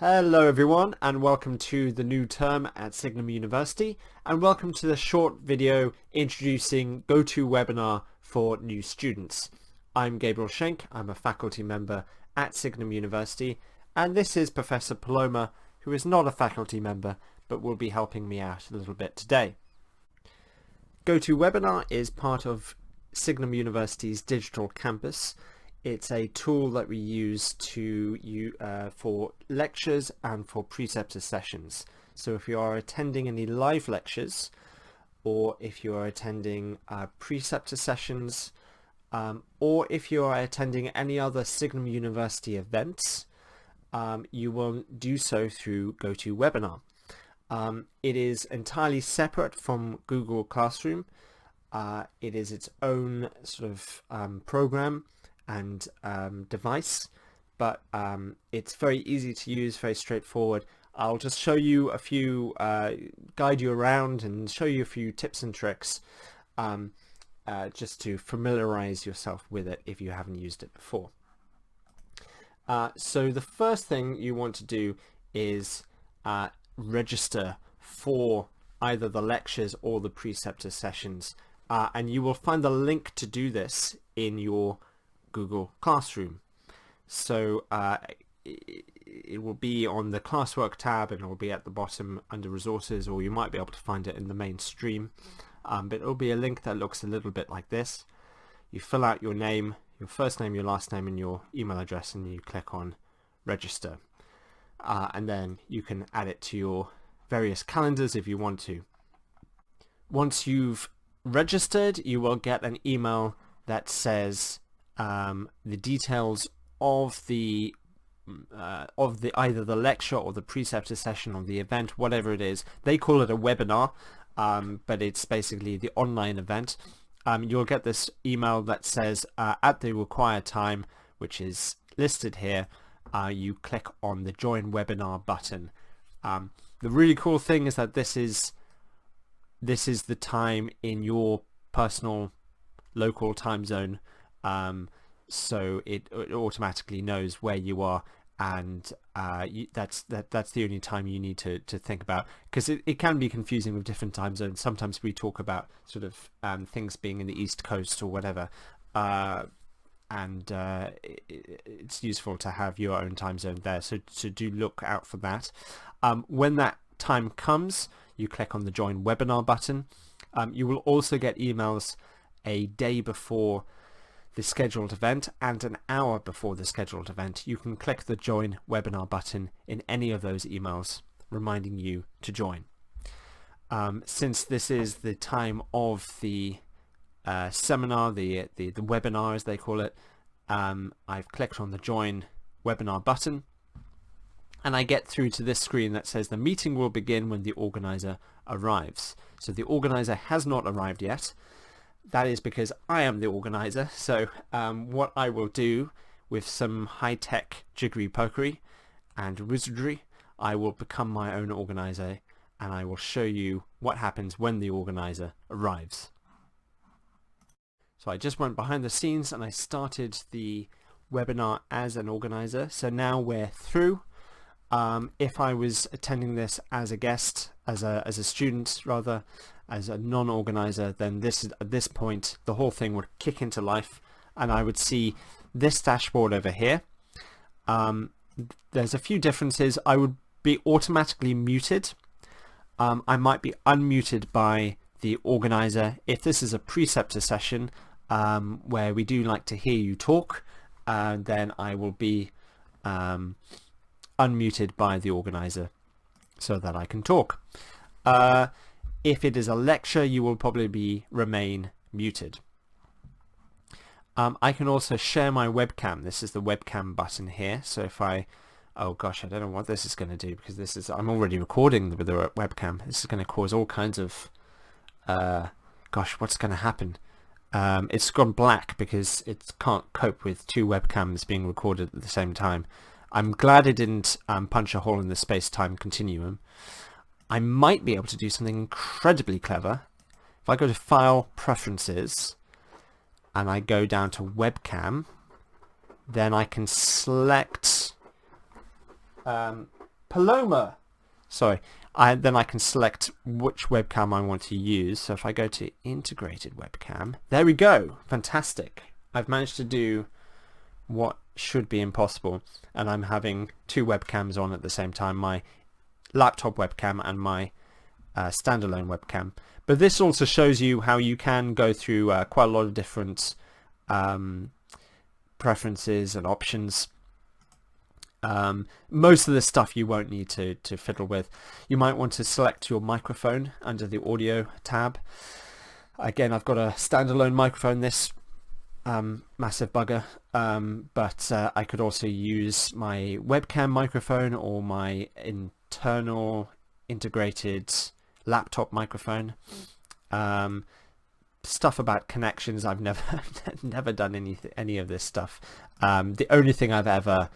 Hello everyone, and welcome to the new term at Signum University, and welcome to the short video introducing GoToWebinar for new students. I'm Gabriel Schenk, I'm a faculty member at Signum University, and this is Professor Paloma, who is not a faculty member but will be helping me out a little bit today. GoToWebinar is part of Signum University's digital campus. It's a tool that we use for lectures and for preceptor sessions. So if you are attending any live lectures, or if you are attending preceptor sessions, or if you are attending any other Signum University events, you will do so through GoToWebinar. It is entirely separate from Google Classroom. It is its own sort of program and device, but it's very easy to use, very straightforward. I'll just show you a few, guide you around and show you a few tips and tricks just to familiarize yourself with it if you haven't used it before. So the first thing you want to do is register for either the lectures or the preceptor sessions, and you will find the link to do this in your Google Classroom. So it will be on the classwork tab, and it will be at the bottom under resources, or you might be able to find it in the main stream, but it will be a link that looks a little bit like this. You fill out your name, your first name, your last name, and your email address, and you click on register, and then you can add it to your various calendars if you want to. Once you've registered, you will get an email that says the details of the either the lecture or the preceptor session or the event, whatever it is. They call it a webinar, but it's basically the online event. You'll get this email that says at the required time, which is listed here, you click on the join webinar button. The really cool thing is that this is the time in your personal local time zone. So it automatically knows where you are, and that's the only time you need to think about, because it can be confusing with different time zones. Sometimes we talk about sort of things being in the East Coast or whatever, and it's useful to have your own time zone there, so do look out for that. When that time comes, you click on the join webinar button. You will also get emails a day before the scheduled event and an hour before the scheduled event. You can click the join webinar button in any of those emails reminding you to join. Since this is the time of the seminar, the webinar as they call it, I've clicked on the join webinar button, and I get through to this screen that says the meeting will begin when the organizer arrives. So the organizer has not arrived yet. That is because I am the organizer. So what I will do with some high-tech jiggery-pokery and wizardry, I will become my own organizer, and I will show you what happens when the organizer arrives. So I just went behind the scenes and I started the webinar as an organizer. So now we're through. If I was attending this as a guest, as a student rather, as a non-organizer, then at this point the whole thing would kick into life, and I would see this dashboard over here. There's a few differences. I would be automatically muted. I might be unmuted by the organizer. If this is a preceptor session where we do like to hear you talk, then I will be unmuted by the organizer so that I can talk. If it is a lecture, you will probably remain muted. I can also share my webcam. This is the webcam button here. So if oh gosh, I don't know what this is going to do, because I'm already recording with the webcam. This is going to cause all kinds of, gosh, what's going to happen? It's gone black because it can't cope with two webcams being recorded at the same time. I'm glad it didn't punch a hole in the space-time continuum. I might be able to do something incredibly clever. If I go to File, Preferences, and I go down to Webcam, then I can select Paloma. Sorry. Then I can select which webcam I want to use. So if I go to integrated webcam, there we go. Fantastic. I've managed to do what should be impossible, and I'm having two webcams on at the same time, my laptop webcam and my standalone webcam. But this also shows you how you can go through quite a lot of different preferences and options. Most of the stuff you won't need to fiddle with. You might want to select your microphone under the audio tab. Again, I've got a standalone microphone, this massive bugger, but I could also use my webcam microphone or my internal integrated laptop microphone. Stuff about connections, I've never done any of this stuff. The only thing I've ever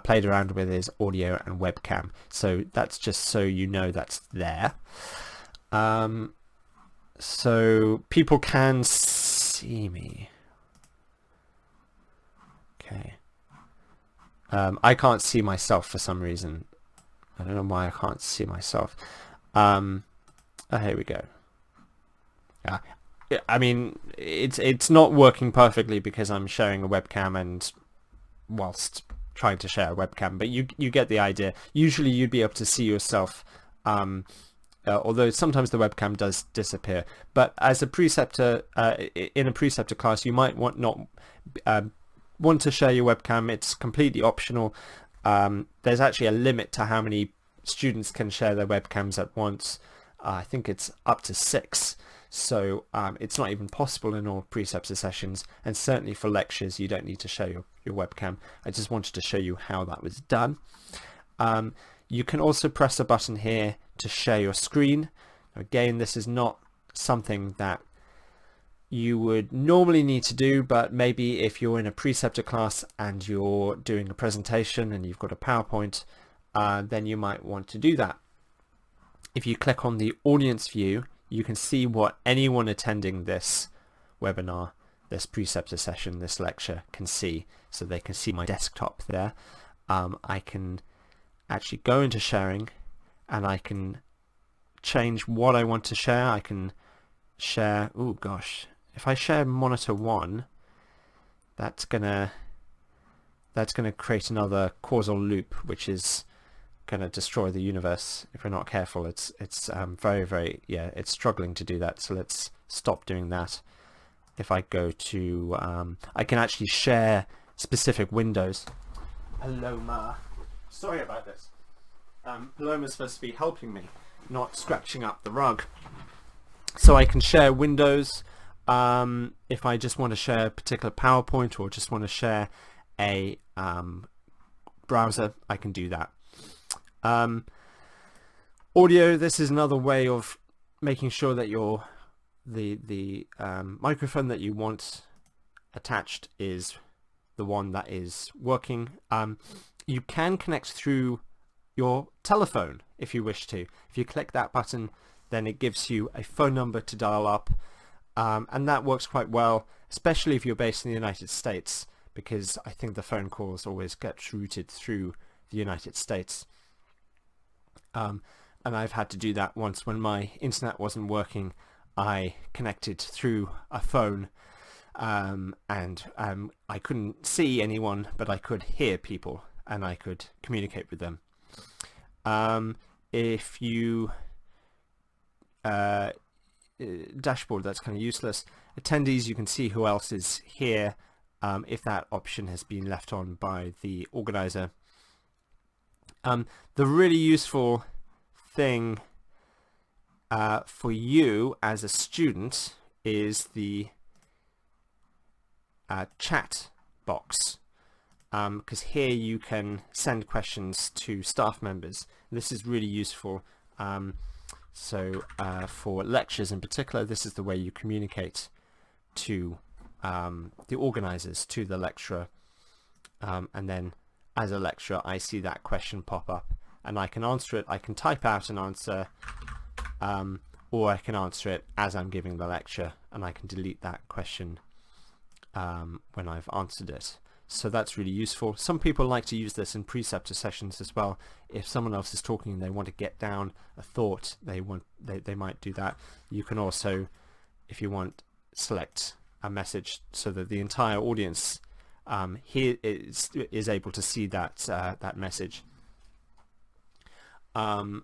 played around with is audio and webcam, so that's just so you know that's there. So people can see me. Okay. I can't see myself for some reason. I don't know why I can't see myself. Oh, here we go. I mean, it's not working perfectly because I'm sharing a webcam and whilst trying to share a webcam, but you get the idea. Usually you'd be able to see yourself, although sometimes the webcam does disappear. But as a preceptor, in a preceptor class, you might not want to share your webcam. It's completely optional. There's actually a limit to how many students can share their webcams at once. I think it's up to 6. So it's not even possible in all preceptor sessions, and certainly for lectures you don't need to share your webcam. I just wanted to show you how that was done. You can also press a button here to share your screen. Again, this is not something that you would normally need to do, but maybe if you're in a preceptor class and you're doing a presentation and you've got a PowerPoint, then you might want to do that. If you click on the audience view, you can see what anyone attending this webinar, this preceptor session, this lecture can see. So they can see my desktop there. I can actually go into sharing and I can change what I want to share. I can share, oh gosh, if I share monitor 1, that's gonna create another causal loop, which is going to destroy the universe if we're not careful. It's very, yeah, it's struggling to do that, so let's stop doing that. If I go to I can actually share specific windows. Paloma, sorry about this. Paloma's supposed to be helping me, not scratching up the rug. So I can share windows. If I just want to share a particular PowerPoint or just want to share a browser, I can do that. Audio, this is another way of making sure that the microphone that you want attached is the one that is working. You can connect through your telephone if you wish to. If you click that button, then it gives you a phone number to dial up, and that works quite well, especially if you're based in the United States, because I think the phone calls always get routed through the United States. And I've had to do that once when my internet wasn't working. I connected through a phone, and I couldn't see anyone, but I could hear people and I could communicate with them. If you dashboard, that's kind of useless. Attendees, you can see who else is here if that option has been left on by the organizer. The really useful thing for you as a student is the chat box, because here you can send questions to staff members. This is really useful. So for lectures in particular, this is the way you communicate to the organizers, to the lecturer, and then as a lecturer I see that question pop up and I can answer it. I can type out an answer, or I can answer it as I'm giving the lecture, and I can delete that question when I've answered it. So that's really useful. Some people like to use this in preceptor sessions as well. If someone else is talking and they want to get down a thought, they might do that. You can also, if you want, select a message so that the entire audience here is able to see that that message. That's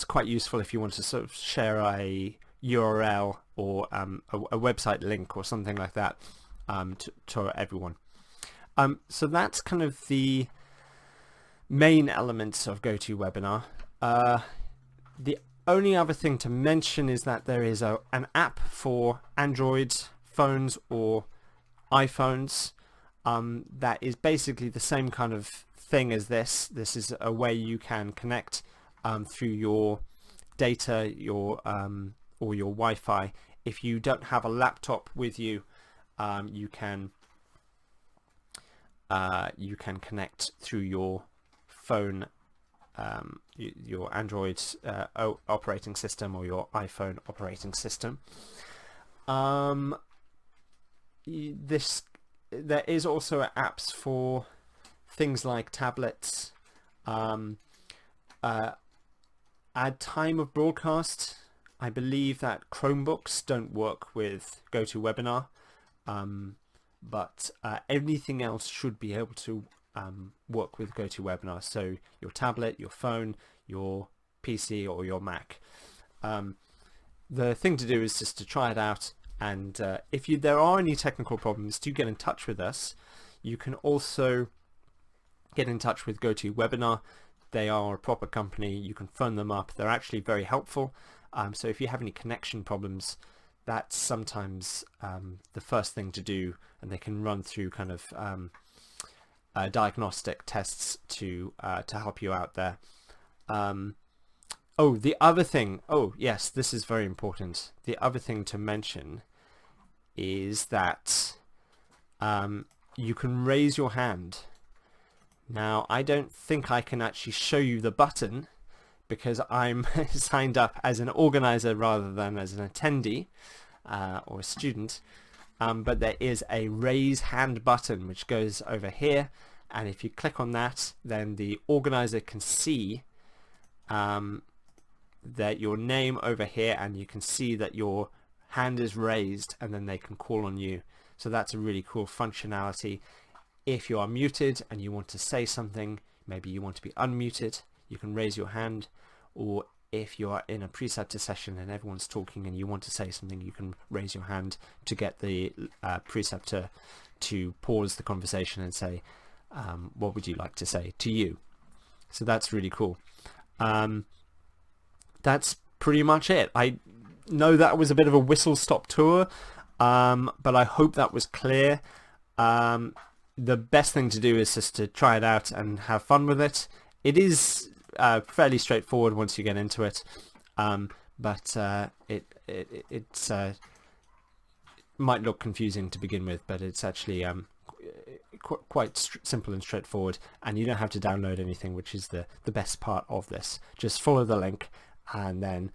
quite useful if you want to sort of share a URL or a website link or something like that to everyone. So that's kind of the main elements of GoToWebinar. The only other thing to mention is that there is an app for Android phones or iPhones that is basically the same kind of thing as this. This is a way you can connect through your data, or your Wi-Fi. If you don't have a laptop with you, you can connect through your phone, your Android operating system or your iPhone operating system. There is also apps for things like tablets. At time of broadcast, I believe that Chromebooks don't work with GoToWebinar, but anything else should be able to work with GoToWebinar. So your tablet, your phone, your PC or your Mac. The thing to do is just to try it out, and if there are any technical problems, do get in touch with us. You can also get in touch with GoToWebinar. They are a proper company. You can phone them up. They're actually very helpful. So if you have any connection problems, that's sometimes the first thing to do, and they can run through kind of diagnostic tests to help you out there. Oh, the other thing, oh yes, this is very important. The other thing to mention is that you can raise your hand. Now, I don't think I can actually show you the button because I'm signed up as an organizer rather than as an attendee or a student, but there is a raise hand button which goes over here, and if you click on that, then the organizer can see that your name over here, and you can see that your hand is raised, and then they can call on you. So that's a really cool functionality. If you are muted and you want to say something, maybe you want to be unmuted, you can raise your hand. Or if you are in a preceptor session and everyone's talking and you want to say something, you can raise your hand to get the preceptor to pause the conversation and say, what would you like to say to you? So that's really cool. That's pretty much it. I know that was a bit of a whistle-stop tour, but I hope that was clear. The best thing to do is just to try it out and have fun with it. It is fairly straightforward once you get into it, but it might look confusing to begin with, but it's actually quite simple and straightforward, and you don't have to download anything, which is the best part of this. Just follow the link and then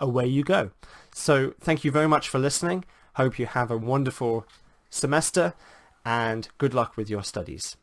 away you go. So thank you very much for listening. Hope you have a wonderful semester and good luck with your studies.